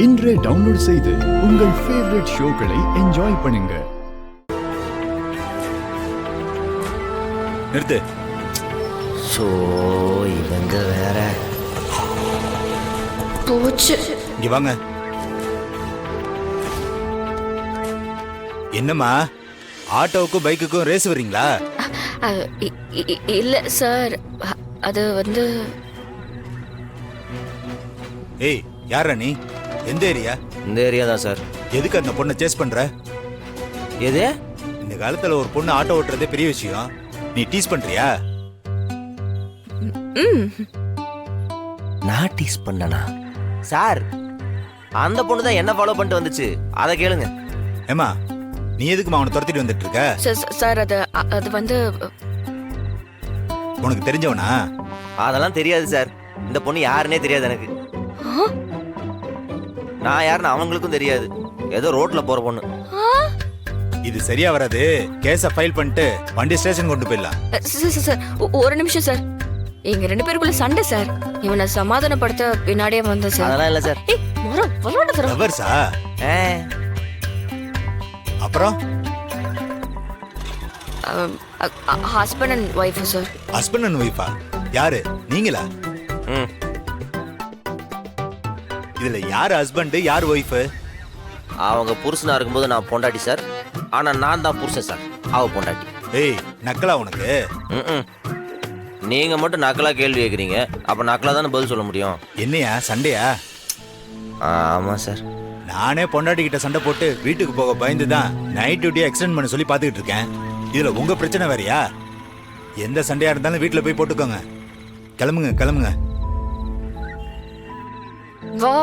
இன்றே டவுன்லோட் செய்து உங்கள் ஃபேவரட் ஷோக்களை என்ஜாய் பண்ணுங்க. நிறுத்து. ஸோ இவங்க வேற போச்சு. இங்க வாங்க. என்னம்மா ஆட்டோவுக்கும் பைக்குக்கும் ரேஸ் வரீங்களா? இல்ல சார், அது வந்து ஏய் யாரா நீ? எந்த ஏரியா? இந்த ஏரியா தான் சார். எதுக்கு அந்த பொண்ணை சேஸ் பண்ற? எது? இந்த காலத்துல ஒரு பொண்ணு ஆட்டோ ஓட்டுறதே பெரிய விஷயம். நீ டீஸ் பண்றியா? நான் டீஸ் பண்ணனா? சார் அந்த பொண்ணு தான் என்ன ஃபாலோ பண்ணிட்டு வந்துச்சு, அதை கேளுங்க. ஏமா நீ எதுக்குமா அவனை துரத்திட்டு வந்துட்டு இருக்க? சார் அது வந்து உனக்கு தெரிஞ்சவனா? அதெல்லாம் தெரியாது சார். இந்த பொண்ணு யாருன்னே தெரியாது எனக்கு. நான் யாருன்னு அவங்களுக்கும் தெரியாது. ஏதோ ரோட்ல போற பொண்ணு. இது சரியா வராது. கேஸ ஃபைல் பண்ணிட்டு வண்டி ஸ்டேஷன் கொண்டு போயிடலாம். சார் ஒரு நிமிஷம் சார், எங்க 2 பேருக்குள்ள சண்டை சார். இவனை சமாதானப்படுத்த பின்னாடியே வந்த சார். அதெல்லாம் இல்ல சார். லவர்ஸா? அப்புறம் husband and wife sir. Husband and ஒய்ஃபா? யாரு நீங்களா? இதுல யார் ஹஸ்பண்ட் யார் ஒய்ஃப்? அவங்க புருஷனா இருக்கும்போது நான் பொண்டாட்டி சார். ஆனா நான் தான் புருஷன் சார், அவ பொண்டாட்டி. ஏய் நக்கலா உனக்கு? நீங்க மட்டும் நக்கலா கேள்வி கேக்குறீங்க, அப்ப நக்கலா தானே பதில் சொல்ல முடியும். என்னையா சண்டையா? ஆமா சார். நானே பொண்டாட்டி கிட்ட சண்டை போட்டு வீட்டுக்கு போக பயந்துதான் நைட் டியூட்டியை எக்ஸ்டெண்ட் பண்ண சொல்லி பாத்துக்கிட்டு இருக்கேன். இதுல உங்க பிரச்சனை வேறயா? எந்த சண்டையா இருந்தாலும் வீட்டுல போய் போட்டுக்கோங்க. கிளம்புங்க கிளம்புங்க. வா